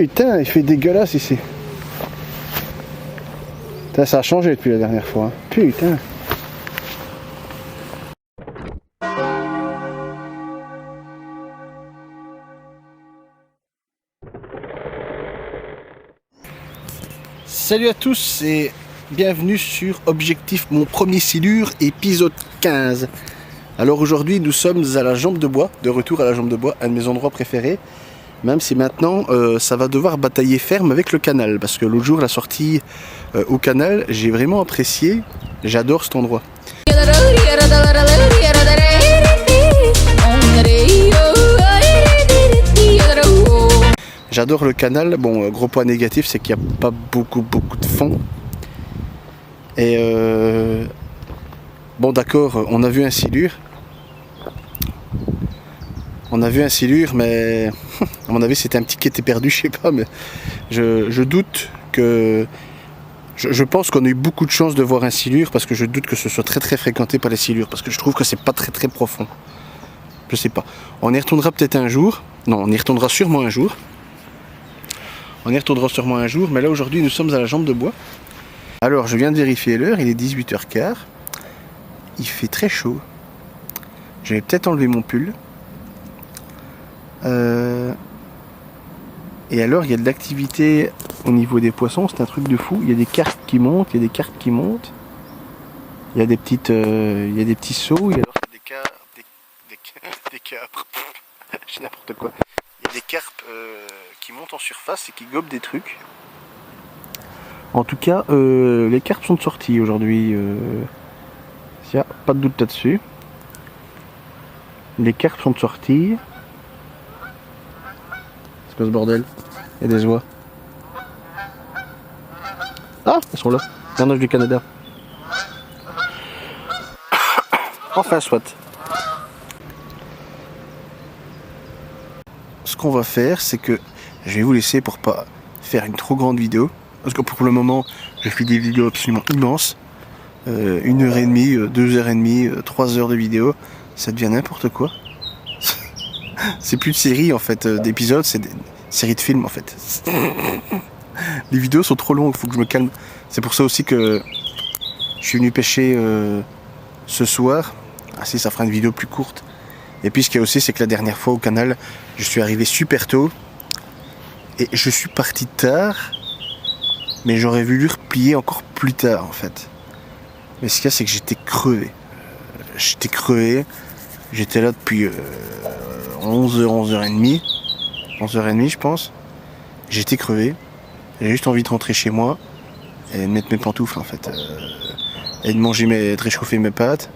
Putain, il fait dégueulasse ici. Putain, ça a changé depuis la dernière fois. Hein. Putain. Salut à tous et bienvenue sur Objectif Mon Premier Silure, épisode 15. Alors aujourd'hui nous sommes à la Jambe de Bois, de retour à la Jambe de Bois, un de mes endroits préférés. Même si maintenant ça va devoir batailler ferme avec le canal, parce que l'autre jour la sortie au canal, j'ai vraiment apprécié, j'adore cet endroit. J'adore le canal, bon gros point négatif c'est qu'il n'y a pas beaucoup de fond. Et bon d'accord, on a vu un silure. On a vu un silure, mais à mon avis c'était un petit qui était perdu, je sais pas, mais je doute que... Je pense qu'on a eu beaucoup de chance de voir un silure, parce que je doute que ce soit très fréquenté par les silures, parce que je trouve que c'est pas très profond. Je sais pas. On y retournera peut-être un jour. Non, on y retournera sûrement un jour. On y retournera sûrement un jour, mais là aujourd'hui nous sommes à la Jambe de Bois. Alors je viens de vérifier l'heure, il est 18h15. Il fait très chaud. Je vais peut-être enlever mon pull. Et alors il y a de l'activité au niveau des poissons, c'est un truc de fou. Il y a des carpes qui montent, il y a des carpes qui montent. Il y a des petites, il y a des petits seaux, et alors il y a des carpes, je sais n'importe quoi. Il y a des carpes qui montent en surface et qui gobent des trucs. En tout cas, les carpes sont sorties aujourd'hui. Il n'y a pas de doute là-dessus. Les carpes sont sorties. C'est quoi ce bordel? Il y a des oies. Ah, elles sont là. Dernière du Canada. Enfin, soit. Ce qu'on va faire, c'est que je vais vous laisser pour pas faire une trop grande vidéo. Parce que pour le moment, je fais des vidéos absolument immenses. 1h30, 2h30, 3h de vidéo. Ça devient n'importe quoi. C'est plus de séries en fait, d'épisodes, c'est des séries de films en fait. Les vidéos sont trop longues, il faut que je me calme. C'est pour ça aussi que je suis venu pêcher ce soir. Ah si, ça fera une vidéo plus courte. Et puis ce qu'il y a aussi, c'est que la dernière fois au canal, je suis arrivé super tôt. Et je suis parti tard. Mais j'aurais voulu replier encore plus tard en fait. Mais ce qu'il y a, c'est que j'étais crevé. J'étais là depuis 11h, 11h30. 11h30 je pense. J'étais crevé. J'avais juste envie de rentrer chez moi et de mettre mes pantoufles en fait. Et de réchauffer mes pâtes.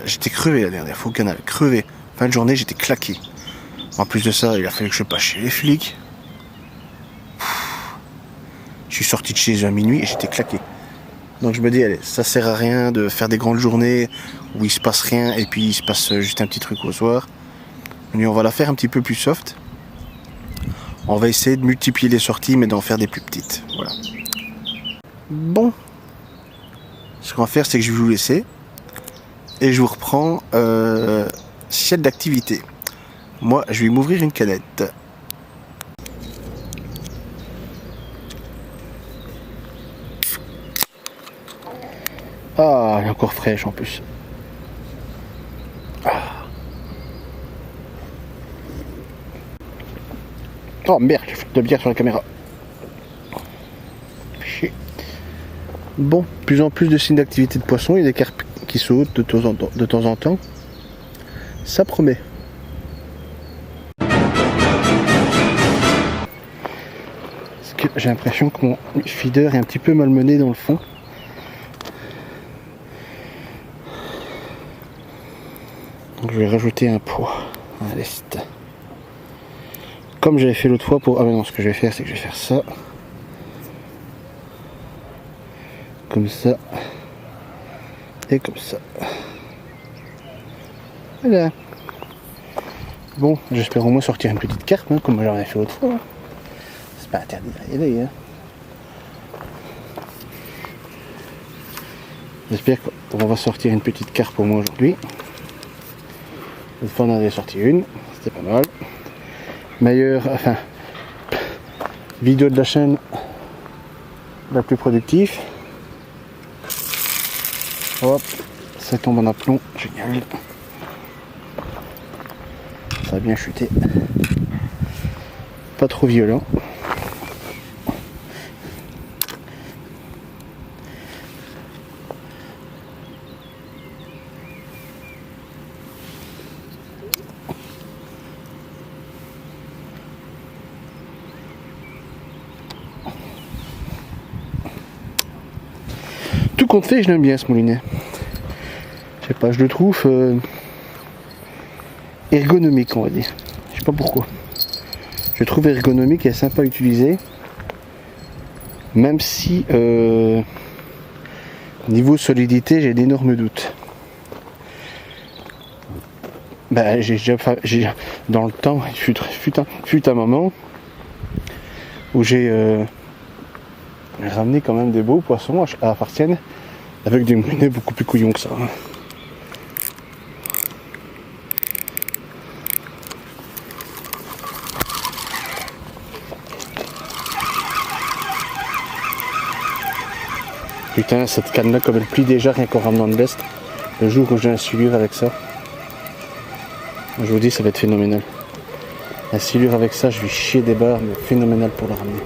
J'étais crevé la dernière fois au canal. Crevé. Fin de journée, j'étais claqué. En plus de ça, il a fallu que je passe chez les flics. Je suis sorti de chez eux à minuit et j'étais claqué. Donc je me dis, allez, ça sert à rien de faire des grandes journées où il se passe rien et puis il se passe juste un petit truc au soir. On va la faire un petit peu plus soft. On va essayer de multiplier les sorties mais d'en faire des plus petites. Voilà. Bon. Ce qu'on va faire, c'est que je vais vous laisser. Et je vous reprends s'il y a de l'activité. Moi, je vais m'ouvrir une canette. Ah, elle est encore fraîche en plus. Ah. Oh merde, j'ai fait de la bière sur la caméra. Chier. Bon, plus en plus de signes d'activité de poisson, il y a des carpes qui sautent de temps en temps. Ça promet. Parce que j'ai l'impression que mon feeder est un petit peu malmené dans le fond. Donc je vais rajouter un poids à l'est. Comme j'avais fait l'autre fois pour... Ah mais non, ce que je vais faire, c'est que je vais faire ça. Comme ça. Et comme ça. Voilà. Bon, j'espère au moins sortir une petite carpe, hein, comme j'en ai fait l'autre fois. Hein. C'est pas interdit d'y aller. Hein. J'espère qu'on va sortir une petite carpe au moins aujourd'hui. L'autre fois on en avait sorti une, c'était pas mal. Meilleur, enfin, vidéo de la chaîne la plus productive. Hop, ça tombe en aplomb, génial. Ça a bien chuté. Pas trop violent. Tout compte fait, je l'aime bien ce moulinet. Je sais pas, je le trouve ergonomique, on va dire. Je sais pas pourquoi. Je le trouve ergonomique et sympa à utiliser. Même si niveau solidité, j'ai d'énormes doutes. Ben, dans le temps, fut un moment où j'ai ramené quand même des beaux poissons à Fartienne avec des moulinets beaucoup plus couillons que ça. Putain, cette canne là comme elle plie déjà rien qu'en ramenant de l'Est, le jour où j'ai un silure avec ça, je vous dis ça va être phénoménal. Un silure avec ça, je vais chier des barres, mais phénoménal pour la ramener.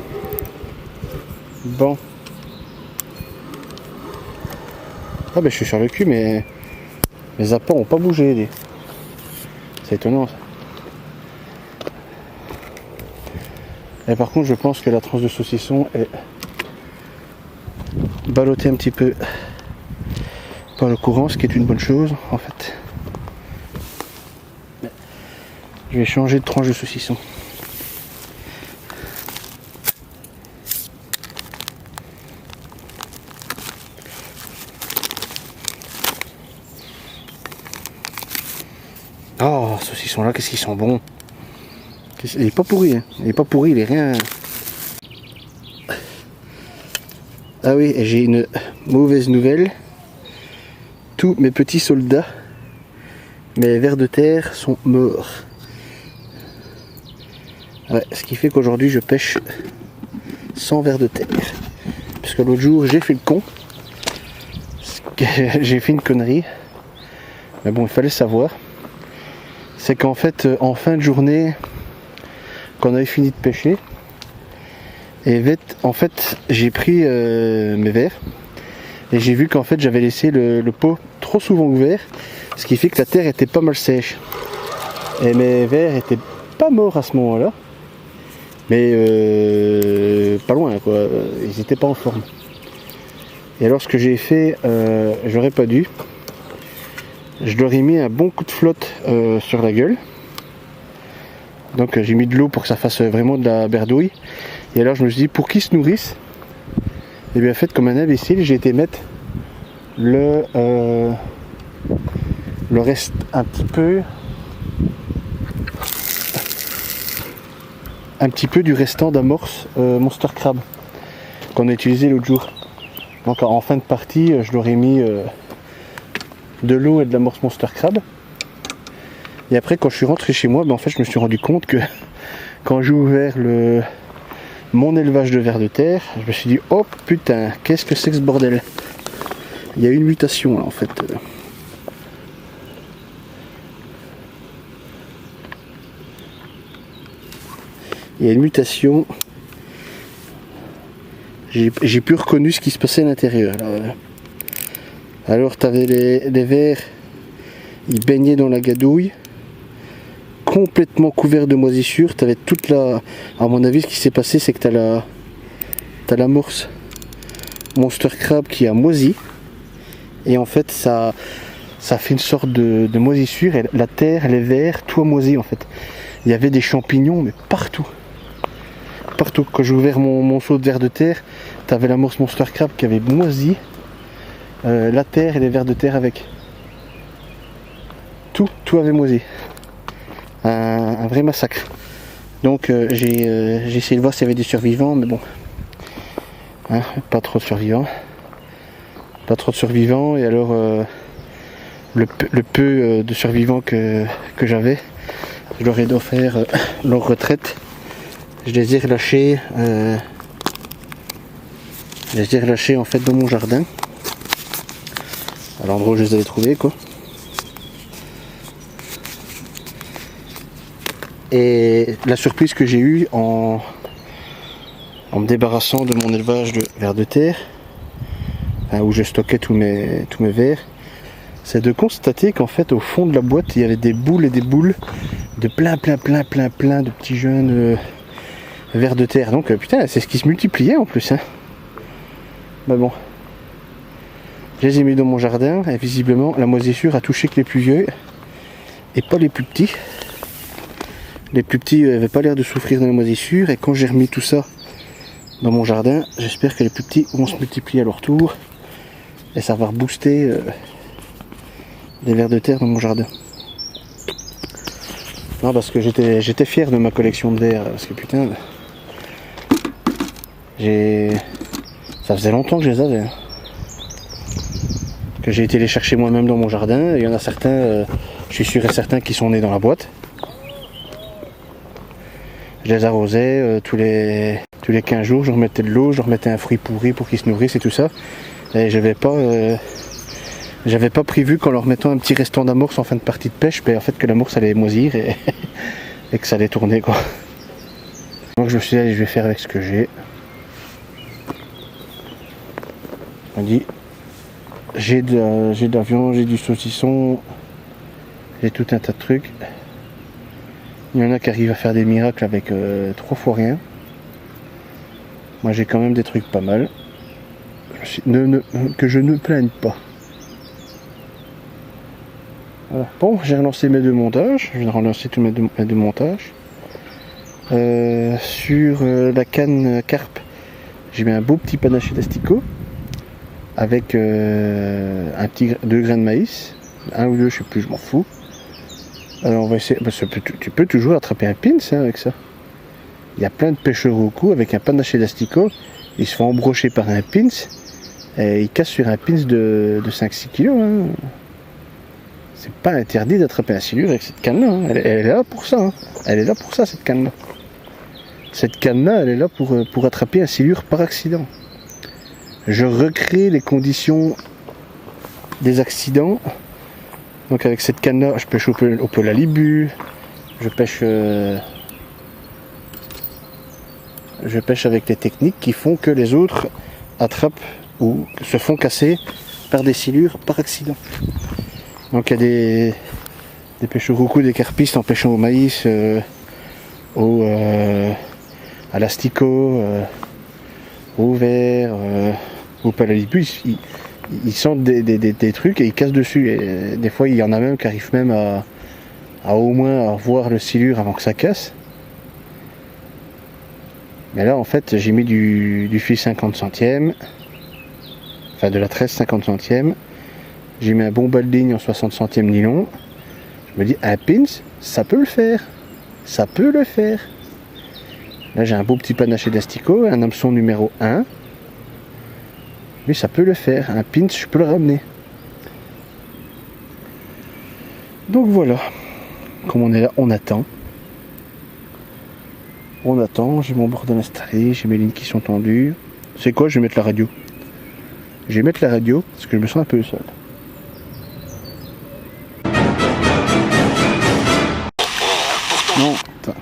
Bon. Ah ben je suis sur le cul, mais mes appâts n'ont pas bougé. C'est étonnant ça. Et par contre je pense que la tranche de saucisson est ballottée un petit peu par le courant, ce qui est une bonne chose en fait. Je vais changer de tranche de saucisson. Oh, saucisson là, qu'est-ce qu'ils sont bons. Il est pas pourri, hein. Il est pas pourri, il est rien. Ah oui, et j'ai une mauvaise nouvelle. Tous mes petits soldats, mes vers de terre, sont morts. Ouais, ce qui fait qu'aujourd'hui je pêche sans vers de terre. Parce que l'autre jour j'ai fait le con. J'ai fait une connerie. Mais bon, il fallait savoir. C'est qu'en fait, en fin de journée, quand on avait fini de pêcher, et en fait, j'ai pris mes vers et j'ai vu qu'en fait j'avais laissé le pot trop souvent ouvert, ce qui fait que la terre était pas mal sèche. Et mes vers étaient pas morts à ce moment-là, mais pas loin quoi, ils étaient pas en forme. Et alors ce que j'ai fait, j'aurais pas dû. Je leur ai mis un bon coup de flotte sur la gueule. Donc j'ai mis de l'eau pour que ça fasse vraiment de la berdouille. Et alors je me suis dit, pour qu'ils se nourrissent, et bien en fait comme un imbécile, j'ai été mettre le reste un petit peu du restant d'amorce Monster Crab qu'on a utilisé l'autre jour. Donc en fin de partie, je leur ai mis de l'eau et de l'amorce Monster Crab. Et après quand je suis rentré chez moi, ben, en fait je me suis rendu compte que quand j'ai ouvert mon élevage de vers de terre, je me suis dit oh putain, qu'est-ce que c'est que ce bordel. Il y a une mutation là en fait. Il y a une mutation. J'ai plus reconnu ce qui se passait à l'intérieur. Alors tu avais les vers, ils baignaient dans la gadouille, complètement couverts de moisissures. Tu avais toute la... À mon avis, ce qui s'est passé, c'est que tu as l'amorce Monster Crab qui a moisi. Et en fait, ça fait une sorte de moisissure. Et la terre, les vers, tout a moisi en fait. Il y avait des champignons, mais partout. Partout. Quand j'ai ouvert mon seau de vers de terre, tu avais l'amorce Monster Crab qui avait moisi. La terre et les vers de terre avec. Tout avait moisi. Un vrai massacre. Donc j'ai essayé de voir s'il y avait des survivants, mais bon. Hein, pas trop de survivants. Pas trop de survivants. Et alors le peu de survivants que j'avais, je leur ai offert leur retraite Je les ai relâchés. En fait dans mon jardin. À l'endroit où je les avais trouvés quoi. Et la surprise que j'ai eue en me débarrassant de mon élevage de vers de terre, où je stockais tous mes vers, c'est de constater qu'en fait au fond de la boîte il y avait des boules et des boules de plein de petits jeunes vers de terre. Donc putain, c'est ce qui se multipliait en plus. Mais bon. Je les ai mis dans mon jardin et visiblement la moisissure a touché que les plus vieux et pas les plus petits. Les plus petits n'avaient pas l'air de souffrir de la moisissure et quand j'ai remis tout ça dans mon jardin, j'espère que les plus petits vont se multiplier à leur tour et ça va rebooster des vers de terre dans mon jardin. Non, parce que j'étais fier de ma collection de vers parce que putain, ça faisait longtemps que je les avais. Que j'ai été les chercher moi-même dans mon jardin. Il y en a certains, je suis sûr et certain, qui sont nés dans la boîte. Je les arrosais tous les 15 jours, je remettais de l'eau, je remettais un fruit pourri pour qu'ils se nourrissent et tout ça. Et j'avais pas prévu qu'en leur mettant un petit restant d'amorce en fin de partie de pêche, en fait que l'amorce allait moisir et que ça allait tourner quoi. Donc je me suis dit allez, je vais faire avec ce que j'ai. On dit j'ai de la viande, j'ai du saucisson, j'ai tout un tas de trucs. Il y en a qui arrivent à faire des miracles avec 3 fois rien. Moi j'ai quand même des trucs pas mal. Que je ne plaigne pas. Voilà. Bon, j'ai relancé mes 2 montages. Je vais relancer tous mes deux montages. Sur la canne carpe, j'ai mis un beau petit panaché d'asticot avec un petit 2 grains de maïs. 1 ou 2, je sais plus, je m'en fous. Alors on va essayer. Tu peux toujours attraper un pins avec ça. Il y a plein de pêcheurs au cou avec un panaché d'asticot. Ils se font embrocher par un pins et ils cassent sur un pins de 5-6 kg. C'est pas interdit d'attraper un silure avec cette canne là. Elle est là pour ça. Elle est là pour ça cette canne là. Cette canne là, elle est là pour attraper un silure par accident. Je recrée les conditions des accidents. Donc avec cette canne là, je pêche au pelalibu, je pêche avec les techniques qui font que les autres attrapent ou se font casser par des silures par accident. Donc il y a des pêcheurs au cou, des carpistes en pêchant au maïs, à l'asticot, au verre, au pelalibu. Ils sentent des trucs et ils cassent dessus. Et des fois, il y en a même qui arrivent même à au moins à voir le silure avant que ça casse. Mais là, en fait, j'ai mis du fil 50 centièmes, enfin de la tresse 50 centièmes. J'ai mis un bon bas de ligne en 60 centièmes nylon. Je me dis, un pins, ça peut le faire. Ça peut le faire. Là, j'ai un beau petit panaché d'asticot, un hameçon numéro 1. Mais ça peut le faire, un pins je peux le ramener. Donc voilà, comme on est là, on attend. On attend, j'ai mon bordel installé, j'ai mes lignes qui sont tendues. C'est quoi, je vais mettre la radio. Je vais mettre la radio parce que je me sens un peu seul. Non, attends.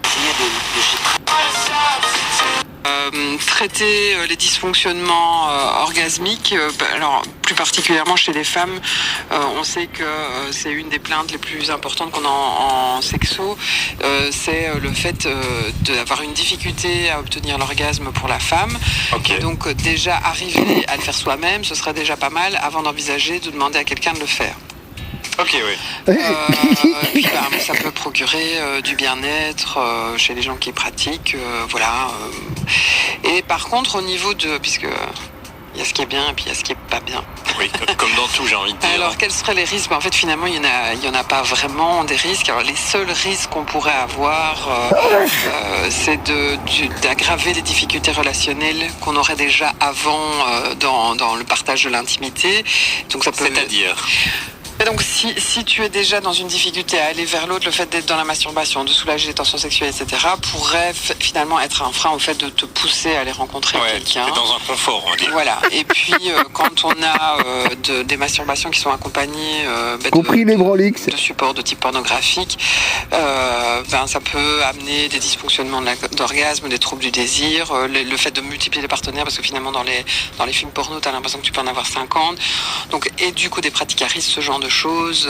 Traiter les dysfonctionnements orgasmiques, alors plus particulièrement chez les femmes, on sait que c'est une des plaintes les plus importantes qu'on a en sexo, c'est le fait d'avoir une difficulté à obtenir l'orgasme pour la femme. Okay. Et donc déjà arriver à le faire soi-même, ce serait déjà pas mal avant d'envisager de demander à quelqu'un de le faire. Ok, oui. Puis ça peut procurer du bien-être chez les gens qui pratiquent, voilà. Et par contre, au niveau de, puisque il y a ce qui est bien et puis il y a ce qui est pas bien. Oui, comme dans tout, j'ai envie de dire. Alors, quels seraient les risques ? En fait, finalement, il y en a pas vraiment des risques. Alors, les seuls risques qu'on pourrait avoir, c'est d'aggraver les difficultés relationnelles qu'on aurait déjà avant dans le partage de l'intimité. Donc, ça peut. C'est-à-dire ? Et donc si tu es déjà dans une difficulté à aller vers l'autre, le fait d'être dans la masturbation, de soulager les tensions sexuelles, etc., pourrait finalement être un frein au fait de te pousser à aller rencontrer quelqu'un. T'es dans un confort, on va dire. Voilà. Et puis quand on a des masturbations qui sont accompagnées compris les branlix, de supports de type pornographique, ça peut amener des dysfonctionnements d'orgasme, des troubles du désir, le fait de multiplier les partenaires, parce que finalement dans les films porno, tu as l'impression que tu peux en avoir 50. Donc, et du coup des pratiques à risque, ce genre de choses,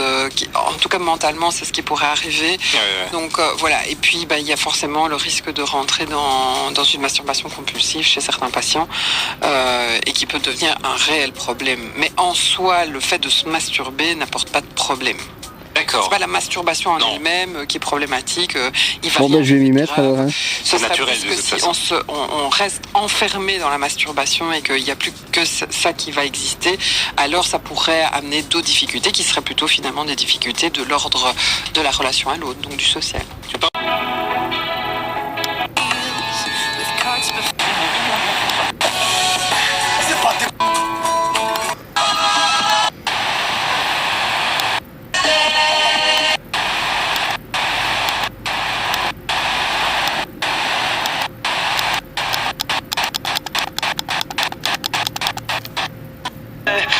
en tout cas mentalement c'est ce qui pourrait arriver. Donc voilà, et puis il y a forcément le risque de rentrer dans une masturbation compulsive chez certains patients, et qui peut devenir un réel problème. Mais en soi, le fait de se masturber n'apporte pas de problème. D'accord. C'est pas la masturbation en elle-même qui est problématique. Je vais m'y mettre alors. C'est naturel de toute façon. Si on reste enfermé dans la masturbation et qu'il n'y a plus que ça qui va exister, alors ça pourrait amener d'autres difficultés qui seraient plutôt finalement des difficultés de l'ordre de la relation à l'autre, donc du social.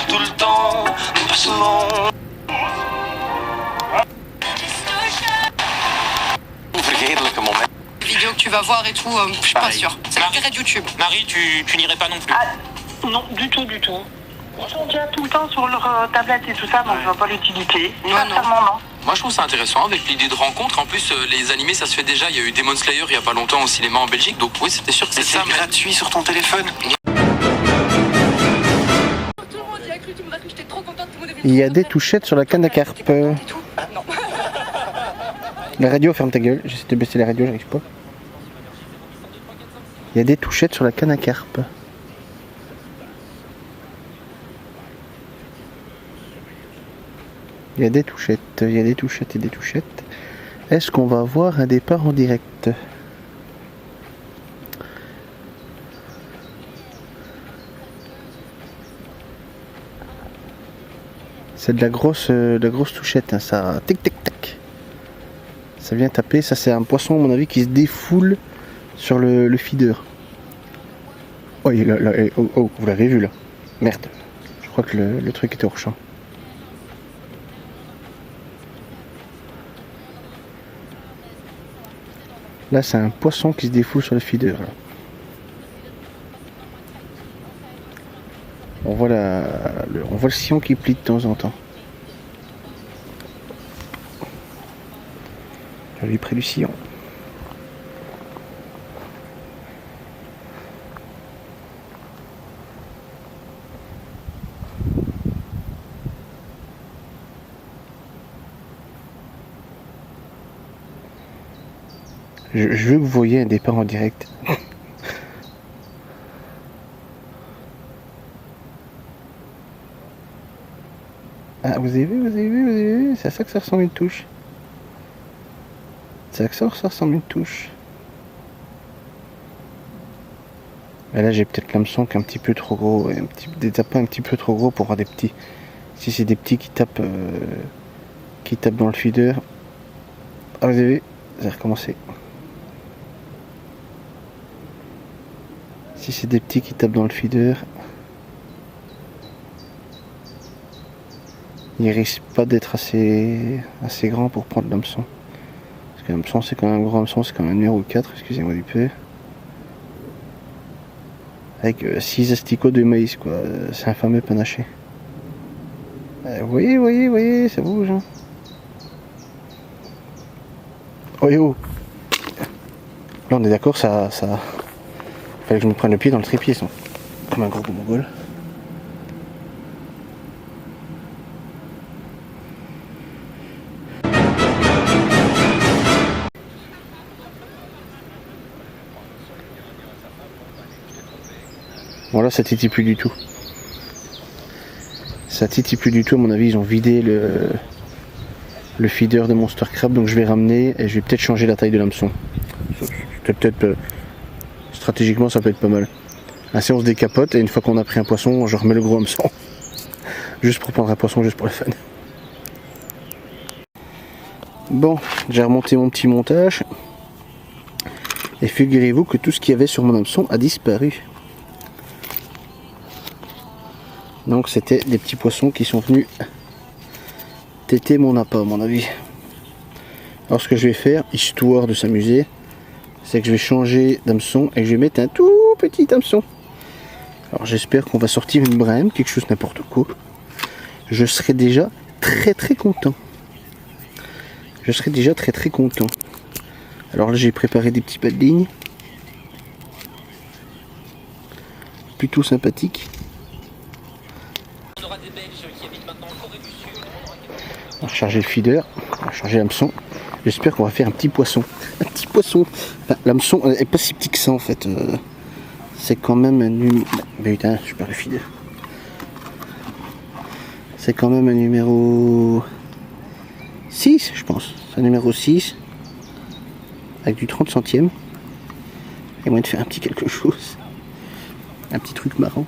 Tout le temps, vergeetlijke moment. Vidéo que tu vas voir et tout, je suis pas sûre. C'est le viré de YouTube. Marie, tu n'irais pas non plus? Non, du tout. Ils sont déjà tout le temps sur leur tablette et tout ça, donc je vois pas l'utilité. Sincèrement, non. Moi je trouve ça intéressant avec l'idée de rencontre. En plus les animés ça se fait déjà. Il y a eu Demon Slayer il y a pas longtemps au cinéma en Belgique. Donc oui c'était sûr que c'est ça. C'est gratuit sur ton téléphone. Il y a des touchettes sur la canne à carpe. La radio, ferme ta gueule. J'essaie de baisser la radio, j'arrive pas. Il y a des touchettes sur la canne à carpe. Il y a des touchettes, il y a des touchettes et des touchettes. Est-ce qu'on va avoir un départ en direct ? C'est de la grosse touchette, hein, ça. Tic tic tac. Ça vient taper, ça c'est un poisson à mon avis qui se défoule sur le feeder. Oh, vous l'avez vu là. Merde. Je crois que le truc était hors champ. Là c'est un poisson qui se défoule sur le feeder. Là. On voit le sillon qui plie de temps en temps. Je lui près du sillon. Je veux que vous voyez un départ en direct. Ah, vous avez vu, c'est à ça que ça ressemble une touche. C'est à ça que ça ressemble une touche. Et là j'ai peut-être l'hameçon qui est un petit peu trop gros, des tapins un petit peu trop gros pour avoir des petits. Si c'est des petits qui tapent dans le feeder. Ah, vous avez vu, ça a recommencé. Si c'est des petits qui tapent dans le feeder, il risque pas d'être assez grand pour prendre l'hameçon. Parce que l'hameçon c'est quand même un gros hameçon, c'est quand même un numéro 4, excusez-moi du peu. Avec 6 asticots de maïs quoi, c'est un fameux panaché. Vous voyez, ça bouge. Hein. Oh yo. Là on est d'accord, ça... Fallait que je me prenne le pied dans le trépied, ça. Comme un gros mongol. Bon là ça titille plus du tout. Ça titille plus du tout, à mon avis ils ont vidé le feeder de Monster Crab, donc je vais ramener et je vais peut-être changer la taille de l'hameçon. Peut-être stratégiquement ça peut être pas mal. Ainsi on se décapote et une fois qu'on a pris un poisson, je remets le gros hameçon. Juste pour prendre un poisson, juste pour le fun. Bon, j'ai remonté mon petit montage. Et figurez-vous que tout ce qu'il y avait sur mon hameçon a disparu. Donc c'était des petits poissons qui sont venus téter mon appât à mon avis. Alors ce que je vais faire, histoire de s'amuser, c'est que je vais changer d'hameçon et que je vais mettre un tout petit hameçon. Alors j'espère qu'on va sortir une brème, quelque chose n'importe quoi. Je serai déjà très content. Je serai déjà très content. Alors là j'ai préparé des petits pas de ligne. Plutôt sympathique. On va charger le feeder, on va charger l'hameçon. J'espère qu'on va faire un petit poisson. Un petit poisson. Enfin, l'hameçon n'est pas si petit que ça en fait. C'est quand même un numéro. Mais putain, je perds le feeder. C'est quand même un numéro 6, je pense. C'est un numéro 6. Avec du 30 centièmes. Et moyen de faire un petit quelque chose. Un petit truc marrant.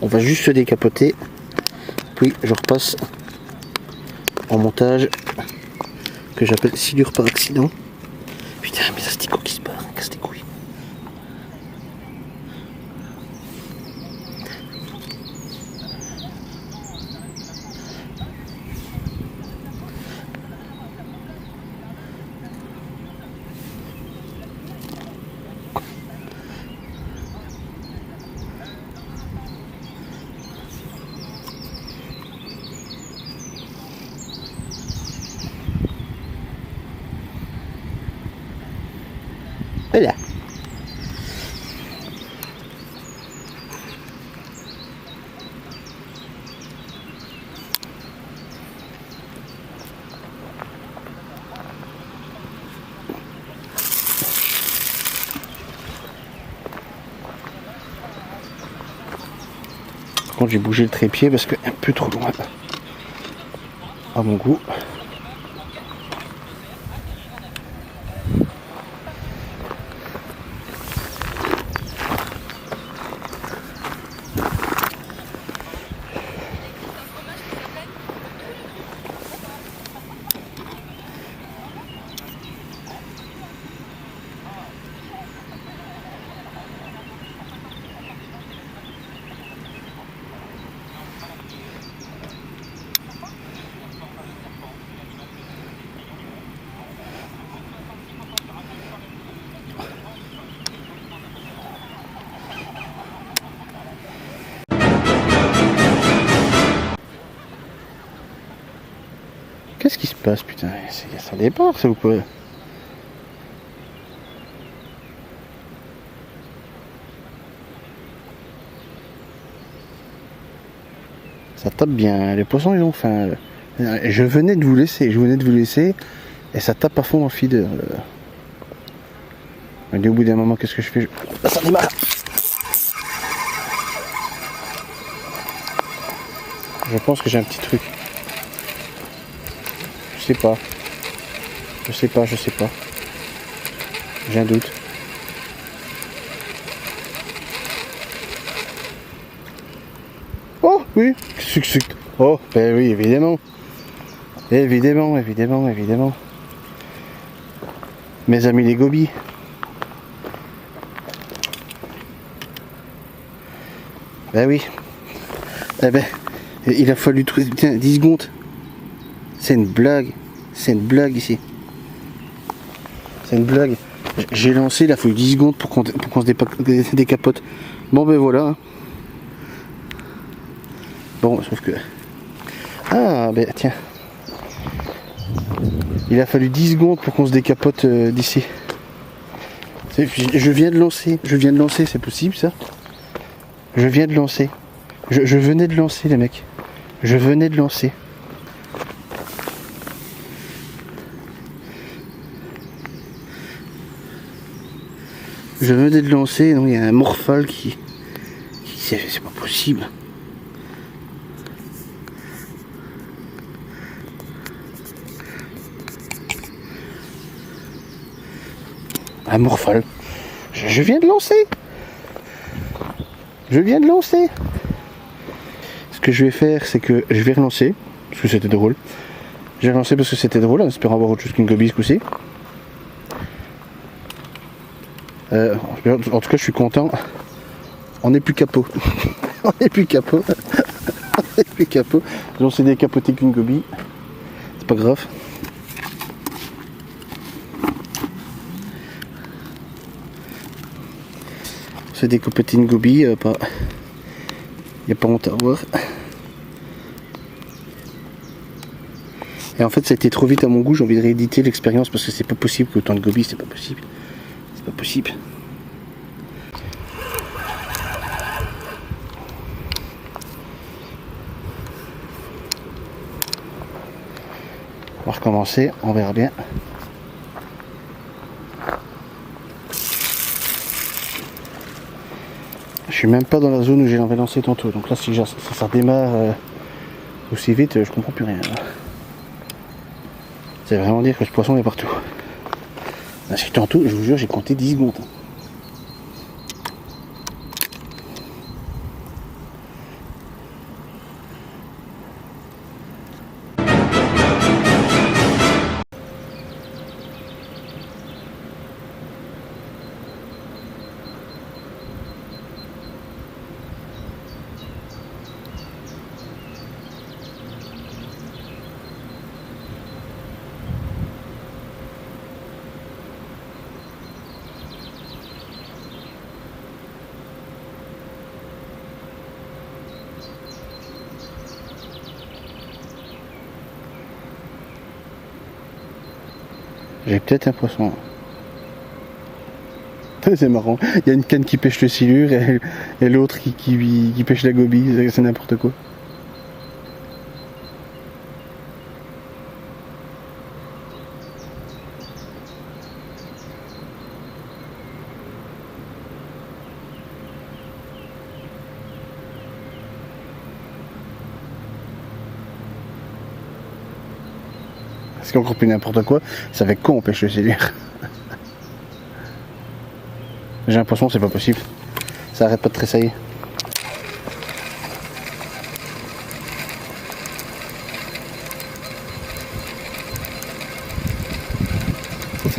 On va juste se décapoter. Puis je repasse en montage que j'appelle silure par accident. Putain, mes asticots qui se barrent, casse les couilles. Voilà. Par contre, j'ai bougé le trépied parce que un peu trop loin à mon goût. Qu'est-ce qui se passe, putain? Ça départ, ça ou pas? Ça tape bien, les poissons ils ont faim. Je venais de vous laisser, et ça tape à fond dans le feeder. Mais au bout d'un moment, qu'est-ce que je fais? Là, ça démarre. Je pense que j'ai un petit truc. Je sais pas. J'ai un doute. Oh oui. Oh ben oui, évidemment. Évidemment. Mes amis les gobies. Ben oui. Eh ben, il a fallu 10 secondes. C'est une blague ici. C'est une blague. J'ai lancé, il a fallu 10 secondes pour qu'on se décapote. Bon ben voilà. Bon, sauf que... Ah ben tiens. Il a fallu 10 secondes pour qu'on se décapote d'ici. Je viens de lancer, c'est possible ça? Je viens de lancer. Je venais de lancer les mecs. Je venais de lancer. Non, il y a un morphal qui c'est pas possible. Un morphal. Je viens de lancer. Ce que je vais faire, c'est que je vais relancer, parce que c'était drôle. J'ai relancé parce que c'était drôle, en espérant avoir autre chose qu'une gobi ce coup-ci. En tout cas, je suis content. On n'est plus capot. On n'est plus capot. On n'est plus capot. On s'est décapoté qu'une gobi. C'est pas grave. On s'est décapoté une gobi. Il n'y a pas honte à voir. Et en fait, ça a été trop vite à mon goût. J'ai envie de rééditer l'expérience parce que c'est pas possible qu'autant de gobi, c'est pas possible. C'est pas possible. On va recommencer, on verra bien. Je suis même pas dans la zone où j'ai lancé tantôt. Donc là, si ça redémarre aussi vite, je comprends plus rien. Ça veut vraiment dire que ce poisson est partout. Parce que tantôt, je vous jure, j'ai compté 10 secondes. J'ai peut-être un poisson. C'est marrant. Il y a une canne qui pêche le silure et l'autre qui pêche la gobi. C'est n'importe quoi. C'est encore plus n'importe quoi. C'est avec quoi on pêche le silure? J'ai un poisson, c'est pas possible. Ça arrête pas de tressailler.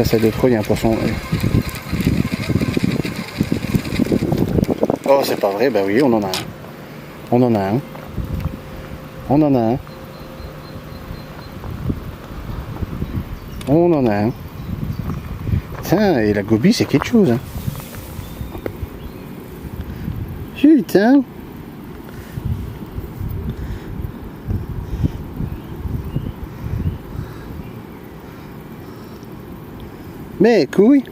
Ça de trop, il y a un poisson. Oh, c'est pas vrai, bah oui, on en a un. On en a un. On en a un. On en a un. Tiens, et la gobi, c'est quelque chose. Hein. Putain. Mais couille.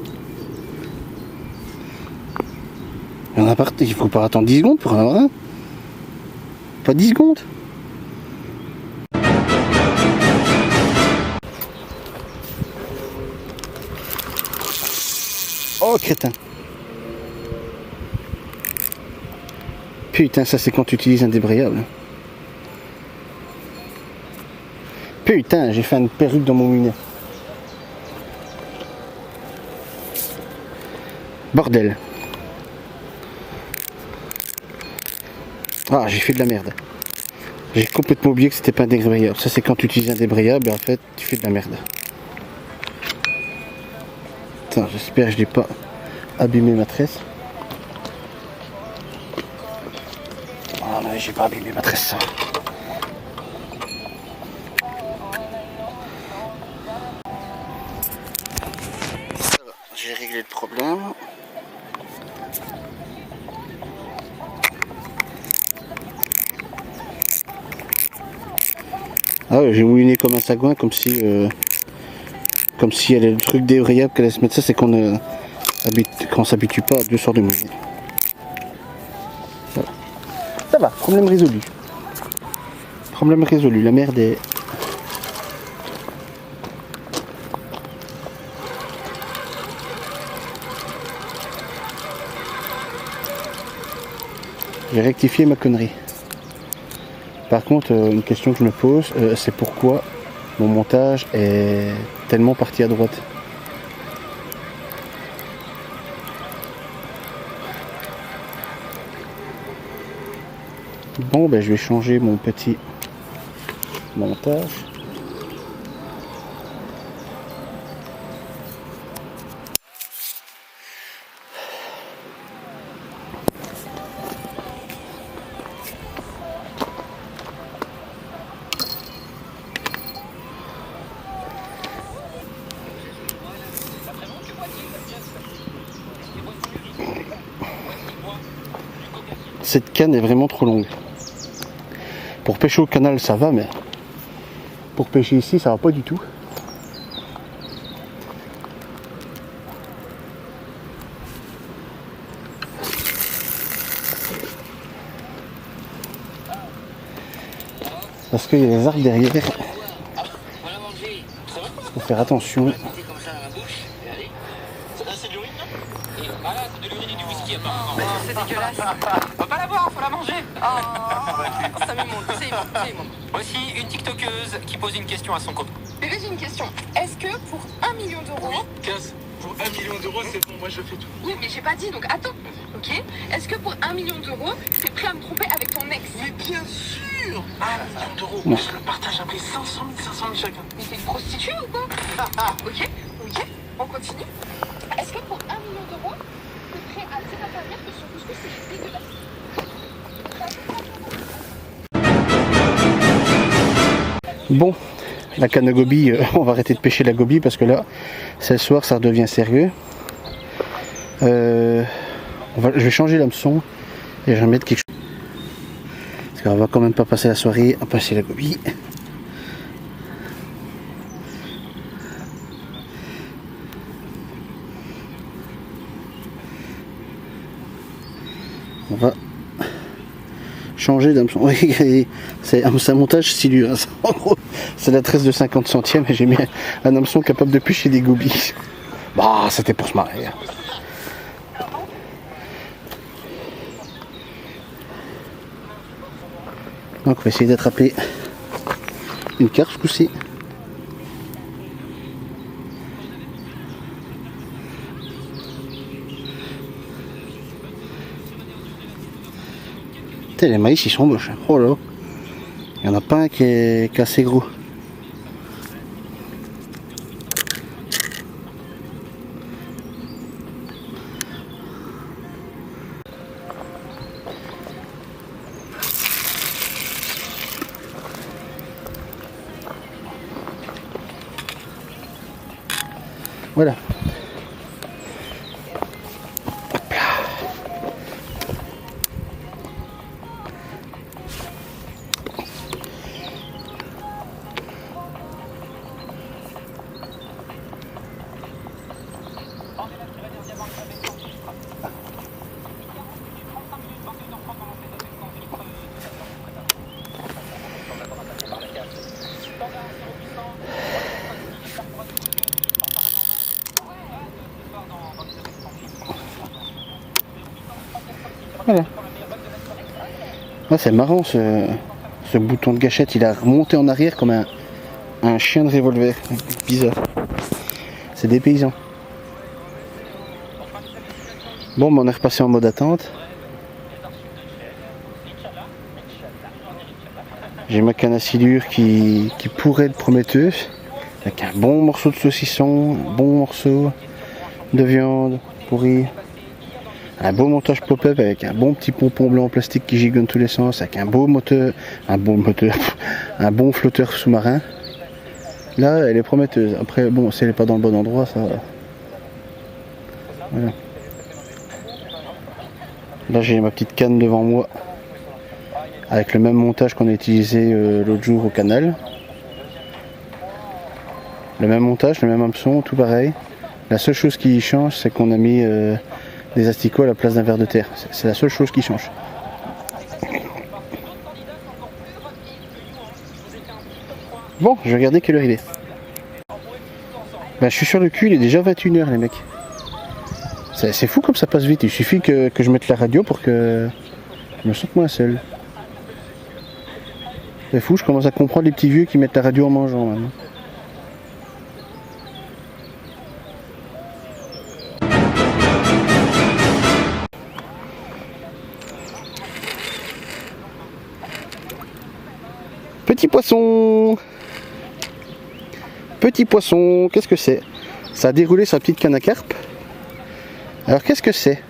Il faut pas attendre 10 secondes pour en avoir un. Pas 10 secondes. Oh crétin. Putain, ça c'est quand tu utilises un débrayable. Putain, j'ai fait une perruque dans mon munet. Bordel. Ah, j'ai fait de la merde. J'ai complètement oublié que c'était pas un débrayable. Ça c'est quand tu utilises un débrayable et en fait tu fais de la merde. Attends, j'espère que je n'ai pas abîmé ma tresse. Ah non, j'ai pas abîmé ma tresse. Ça. Ça va, j'ai réglé le problème. Ah ouais, j'ai mouliné comme un sagouin, comme si elle est le truc débrayable qu'elle allait se mettre. Ça, c'est qu'on s'habitue pas à deux sortes de moulinets. Voilà. Ça va, problème résolu. Problème résolu, la merde est... J'ai rectifié ma connerie. Par contre, une question que je me pose, c'est pourquoi mon montage est tellement parti à droite. Bon, ben je vais changer mon petit montage. Cette canne est vraiment trop longue. Pour pêcher au canal ça va, mais pour pêcher ici ça va pas du tout. Parce qu'il y a les arbres derrière. Faut faire attention. C'est dégueulasse. On va pas la boire, faut la manger. Oh, ça m'émonte, c'est immonde. Voici une tiktokeuse qui pose une question à son copain. Bébé, j'ai une question. Est-ce que pour 1 million d'euros... Oui, 15. Pour 1 million d'euros, c'est bon, moi je fais tout. Oui, mais j'ai pas dit, donc attends. Ok. Est-ce que pour 1 million d'euros, t'es prêt à me tromper avec ton ex? Mais bien sûr 1 million d'euros, on se le partage après 500 000 chacun. Mais t'es une prostituée ou quoi? Ok, on continue. Est-ce que pour 1 million d'euros, t'es prêt à dire à ta mère que son couscous c'est dégueulasse? Bon, la canne à goby, on va arrêter de pêcher la goby parce que là, c'est le soir, ça redevient sérieux. Je vais changer l'hameçon et je vais mettre quelque chose. Parce qu'on va quand même pas passer la soirée à pêcher la goby. On va changer d'hameçon. Oui, c'est un montage stylé. En gros, c'est la tresse de 50 centièmes et j'ai mis un hameçon capable de pêcher des gobies. Bah, c'était pour se marrer. Donc, on va essayer d'attraper une carpe ce coup-ci. Les maïs ils sont moches. Oh là, il n'y en a pas un qui est assez gros. Voilà. Voilà. Ah, c'est marrant ce bouton de gâchette, il a remonté en arrière comme un chien de revolver. Bizarre. C'est des paysans. Bon, ben on est repassé en mode attente. J'ai ma canne à silure qui pourrait être prometteuse. Avec un bon morceau de saucisson, un bon morceau de viande pourrie. Un beau montage pop-up avec un bon petit pompon blanc en plastique qui gigonne tous les sens, avec un bon flotteur sous-marin. Là, elle est prometteuse. Après, bon, si elle n'est pas dans le bon endroit, ça... Voilà. Là, j'ai ma petite canne devant moi, avec le même montage qu'on a utilisé l'autre jour au canal. Le même montage, le même hameçon, tout pareil. La seule chose qui change, c'est qu'on a mis des asticots à la place d'un ver de terre. C'est la seule chose qui change. Bon, je vais regarder quelle heure il est. Ben, je suis sur le cul, il est déjà 21 h les mecs. C'est fou comme ça passe vite. Il suffit que je mette la radio pour que je me sente moins seul. C'est fou, je commence à comprendre les petits vieux qui mettent la radio en mangeant maintenant. Petit poisson. Petit poisson, qu'est-ce que c'est? Ça a déroulé sa petite canne à carpe. Alors qu'est-ce que c'est?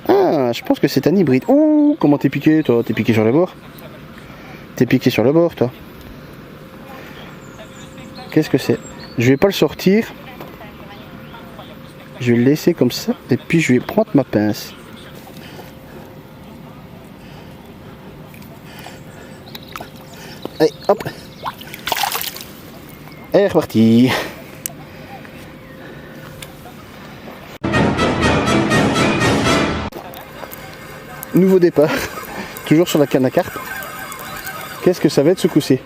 Ah, je pense que c'est un hybride. Ouh, comment t'es piqué toi? T'es piqué sur le bord? T'es piqué sur le bord toi? Qu'est-ce que c'est? Je vais pas le sortir. Je vais le laisser comme ça. Et puis je vais prendre ma pince. Allez, hop. Et reparti. Nouveau départ. Toujours sur la canne à carpe. Qu'est-ce que ça va être ce coup-ci?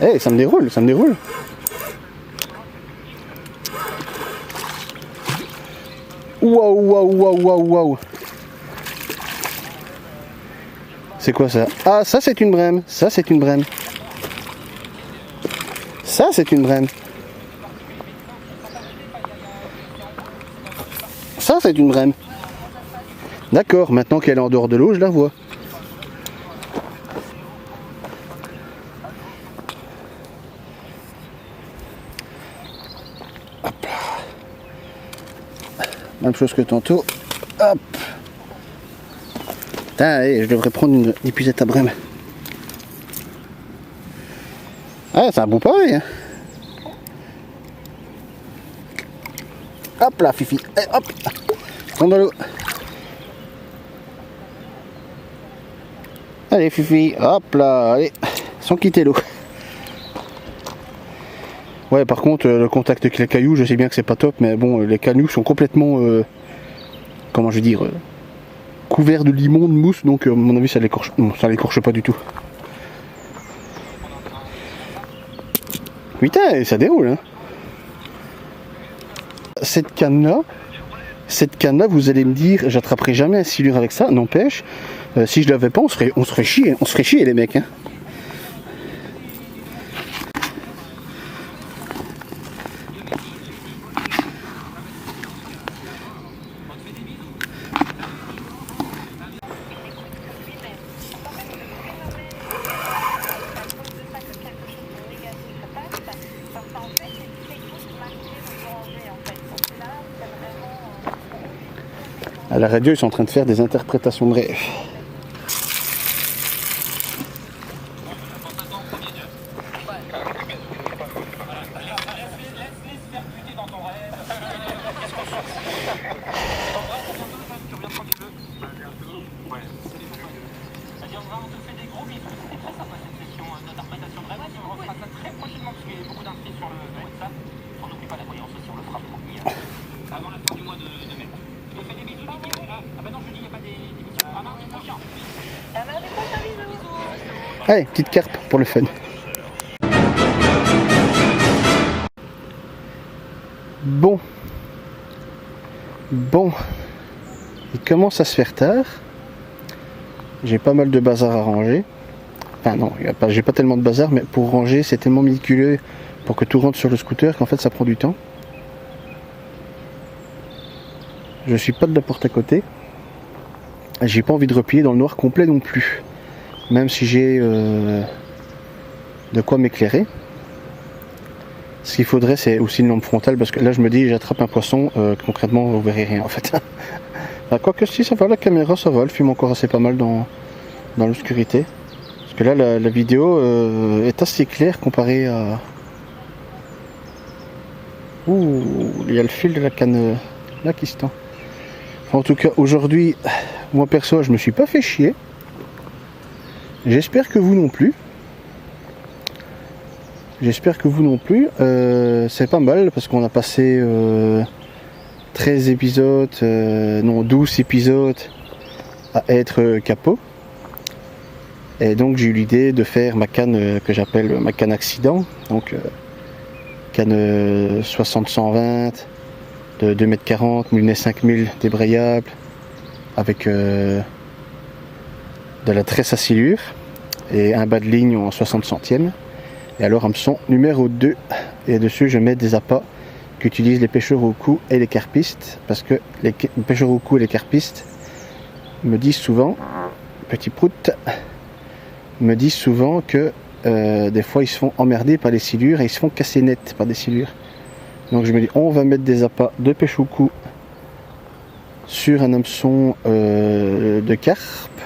Eh, ça me déroule, ça me déroule. Waouh, waouh, waouh, waouh, waouh. C'est quoi ça? Ah, ça c'est une brème. Ça c'est une brème. Ça c'est une brème. Ça c'est une brème. D'accord, maintenant qu'elle est en dehors de l'eau, je la vois. Hop là. Même chose que tantôt. Hop. Putain, je devrais prendre une épuisette à brème. Ah, c'est un bon pareil. Hein. Hop là, Fifi. Et hop. Prends dans l'eau. Allez, Fifi. Hop là. Allez. Sans quitter l'eau. Ouais, par contre, le contact avec les cailloux, je sais bien que c'est pas top, mais bon, les cailloux sont complètement. Comment je veux dire couverts de limon, de mousse, donc à mon avis, ça l'écorche. Non, ça l'écorche pas du tout. Putain, ça déroule, hein. Cette canne-là, vous allez me dire, j'attraperai jamais un silure avec ça, n'empêche, si je l'avais pas, on se ferait chier les mecs, hein. À la radio, ils sont en train de faire des interprétations de rêve. Allez, petite carpe pour le fun. Bon, il commence à se faire tard. J'ai pas mal de bazar à ranger. Enfin non, j'ai pas tellement de bazar, mais pour ranger, c'est tellement méticuleux pour que tout rentre sur le scooter qu'en fait ça prend du temps. Je suis pas de la porte à côté. J'ai pas envie de replier dans le noir complet non plus. Même si j'ai de quoi m'éclairer. Ce qu'il faudrait, c'est aussi une lampe frontale, parce que là je me dis, j'attrape un poisson, concrètement vous verrez rien en fait. Quoique si ça va, la caméra ça va, elle filme encore assez pas mal dans l'obscurité. Parce que là la vidéo est assez claire comparée à... Ouh, il y a le fil de la canne là qui se tend. Enfin, en tout cas aujourd'hui, moi perso je me suis pas fait chier. J'espère que vous non plus. J'espère que vous non plus. C'est pas mal parce qu'on a passé 13 épisodes, non 12 épisodes à être capot. Et donc j'ai eu l'idée de faire ma canne que j'appelle ma canne accident. Donc canne 60-120 de 2,40 m, Moulinet 5000 débrayable avec de la tresse à silure et un bas de ligne en 60 centièmes. Et alors hameçon numéro 2, et dessus je mets des appâts qu'utilisent les pêcheurs au cou et les carpistes, parce que les pêcheurs au cou et les carpistes me disent souvent, petit prout, me disent souvent que des fois ils se font emmerder par les silures et ils se font casser net par des silures. Donc je me dis, on va mettre des appâts de pêche au cou sur un hameçon de carpe,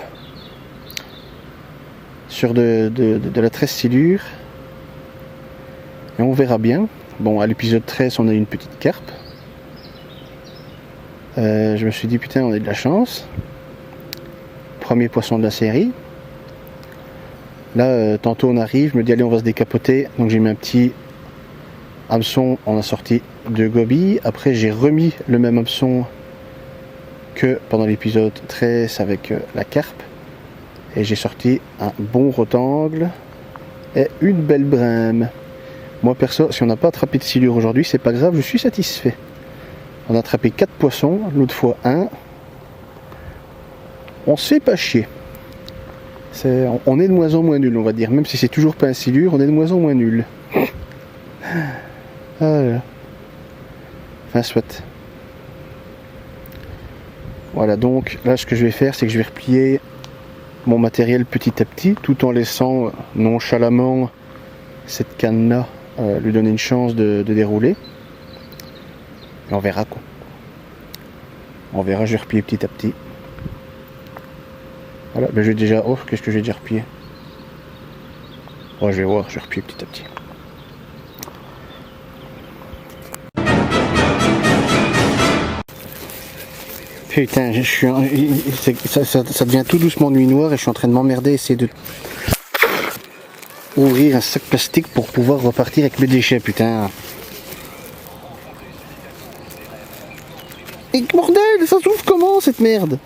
sur de la 13 silure, et on verra bien. Bon, à l'épisode 13 on a eu une petite carpe. Je me suis dit putain, on a de la chance. Premier poisson de la série. Là tantôt on arrive, je me dis allez on va se décapoter, donc j'ai mis un petit hameçon, on a sorti 2 gobies. Après j'ai remis le même hameçon que pendant l'épisode 13 avec la carpe, et j'ai sorti un bon rotangle et une belle brème. Moi perso, si on n'a pas attrapé de silure aujourd'hui, c'est pas grave, je suis satisfait. On a attrapé 4 poissons, l'autre fois 1. On se fait pas chier. On est de moins en moins nul, on va dire. Même si c'est toujours pas un silure, on est de moins en moins nul. Voilà. Enfin, soit. Voilà, donc là, ce que je vais faire, c'est que je vais replier mon matériel petit à petit, tout en laissant nonchalamment cette canne-là lui donner une chance de dérouler. Et on verra quoi. On verra, je vais replier petit à petit. Voilà, ben je vais déjà... Oh, qu'est-ce que j'ai déjà replié? Oh, je vais voir, je vais replier petit à petit. Putain, je suis... Ça devient tout doucement nuit noire et je suis en train de m'emmerder, essayer de... ouvrir un sac plastique pour pouvoir repartir avec mes déchets, putain. Et bordel, ça s'ouvre comment cette merde?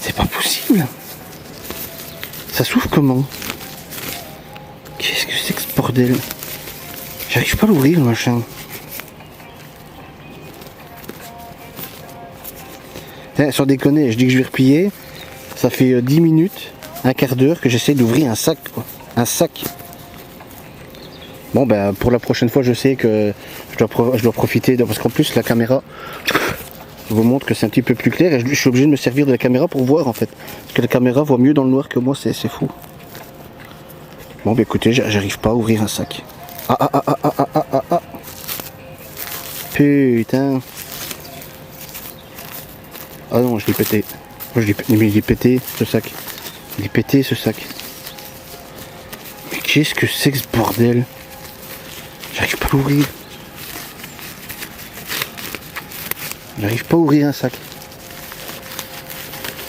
C'est pas possible. Ça s'ouvre comment? Qu'est-ce que c'est que ce bordel? J'arrive pas à l'ouvrir le machin. Sans déconner, je dis que je vais replier. Ça fait 10 minutes, un quart d'heure que j'essaie d'ouvrir un sac, quoi. Un sac. Bon ben pour la prochaine fois je sais que je dois profiter parce qu'en plus la caméra vous montre que c'est un petit peu plus clair et je suis obligé de me servir de la caméra pour voir en fait. Parce que la caméra voit mieux dans le noir que moi, c'est fou. Bon ben écoutez, j'arrive pas à ouvrir un sac. Ah. Putain. Ah non, je l'ai pété. Mais il est pété ce sac. Il est pété ce sac. Mais qu'est-ce que c'est que ce bordel? J'arrive pas à l'ouvrir. J'arrive pas à ouvrir un sac.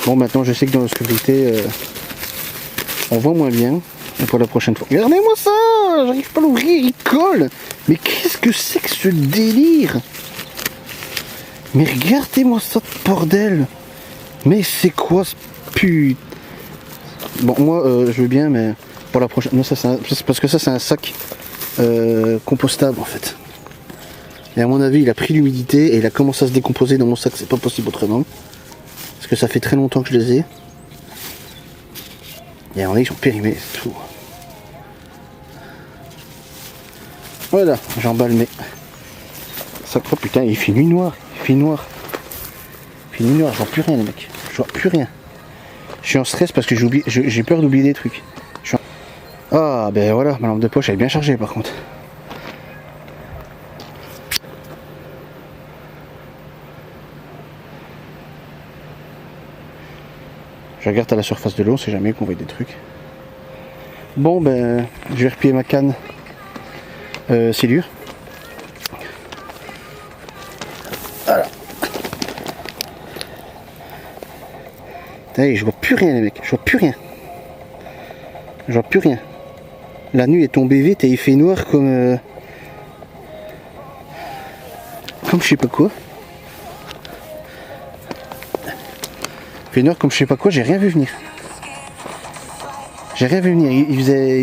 Bon, maintenant je sais que dans l'obscurité, on voit moins bien. Et pour la prochaine fois. Regardez-moi ça! J'arrive pas à l'ouvrir, il colle! Mais qu'est-ce que c'est que ce délire? Mais regardez-moi ça, bordel! Mais c'est quoi ce pute? Bon, moi je veux bien, mais pour la prochaine. Non, ça c'est parce que ça c'est un sac compostable en fait. Et à mon avis, il a pris l'humidité et il a commencé à se décomposer dans mon sac, c'est pas possible autrement. Parce que ça fait très longtemps que je les ai. Et on est, ils sont périmés, c'est tout. Voilà, j'emballe mes sacs. Oh putain, il fait nuit noire, il fait noir. Il fait nuit noire, je vois plus rien les mecs. Je vois plus rien. Je suis en stress parce que j'ai peur d'oublier des trucs. Ah ben voilà, ma lampe de poche elle est bien chargée par contre. Je regarde à la surface de l'eau, c'est jamais qu'on voit des trucs. Bon ben, je vais replier ma canne silure. Voilà. Allez, je vois plus rien les mecs, je vois plus rien. Je vois plus rien. La nuit est tombée vite et il fait noir comme je sais pas quoi. Il fait noir comme je sais pas quoi, j'ai rien vu venir. J'ai rien vu venir, il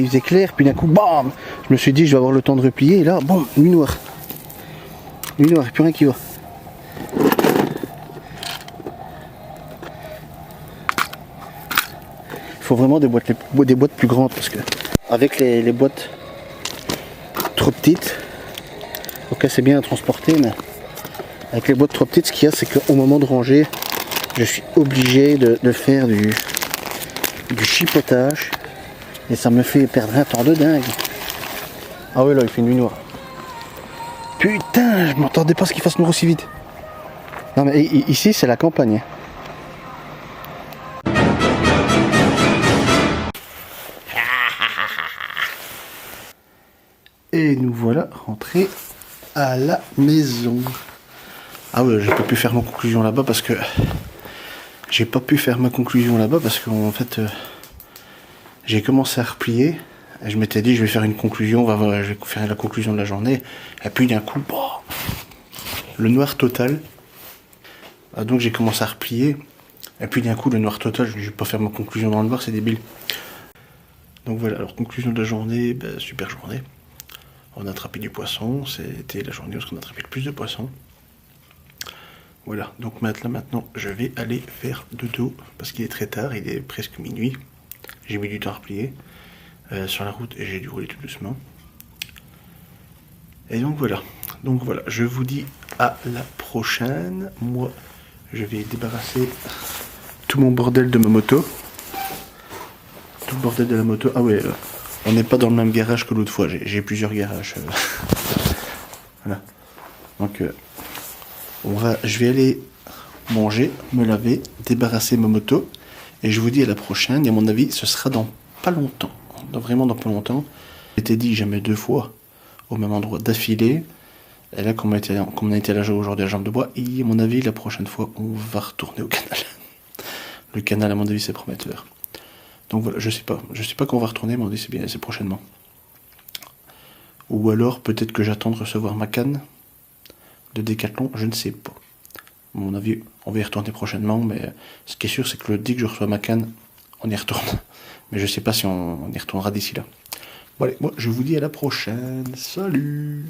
faisait clair, puis d'un coup, bam! Je me suis dit je vais avoir le temps de replier, et là, bon, nuit noire. Nuit noire, il n'y a plus rien qui va. Il faut vraiment des boîtes plus grandes, parce que avec les boîtes trop petites, ok c'est bien à transporter, mais Avec les boîtes trop petites, ce qu'il y a, c'est qu'au moment de ranger, je suis obligé de faire du chipotage. Et ça me fait perdre un temps de dingue. Ah ouais, là, il fait une nuit noire. Putain, je m'attendais pas à ce qu'il fasse noir aussi vite. Non mais ici, c'est la campagne. Et nous voilà rentrés à la maison. Ah ouais, j'ai pas pu faire ma conclusion là-bas parce que... qu'en fait... j'ai commencé à replier. Et je m'étais dit, je vais faire une conclusion, je vais faire la conclusion de la journée. Et puis d'un coup, le noir total. Donc j'ai commencé à replier. Et puis d'un coup, le noir total, je ne vais pas faire ma conclusion dans le noir, c'est débile. Donc voilà, alors conclusion de la journée, super journée. On a attrapé du poisson, c'était la journée où on a attrapé le plus de poissons. Voilà, donc maintenant je vais aller faire dodo, parce qu'il est très tard, il est presque minuit. J'ai mis du temps à replier. Sur la route, et j'ai dû rouler tout doucement. Et donc voilà, je vous dis à la prochaine. Moi, je vais débarrasser tout mon bordel de ma moto. Tout le bordel de la moto. Ah ouais, on n'est pas dans le même garage que l'autre fois, j'ai plusieurs garages. Voilà. Donc, je vais aller manger, me laver, débarrasser ma moto. Et je vous dis à la prochaine, et à mon avis, ce sera dans pas longtemps. Vraiment dans pas longtemps. J'étais dit jamais 2 fois au même endroit d'affilée. Et là, comme on a été là aujourd'hui à la Jambe de Bois, et à mon avis, la prochaine fois, on va retourner au canal. Le canal, à mon avis, c'est prometteur. Donc voilà, je sais pas quand on va retourner, mais on dit c'est prochainement. Ou alors, peut-être que j'attends de recevoir ma canne de Décathlon, je ne sais pas. À mon avis, on va y retourner prochainement, mais ce qui est sûr, c'est que dès que je reçois ma canne, on y retourne. Mais je sais pas si on y retournera d'ici là. Bon allez, moi je vous dis à la prochaine. Salut!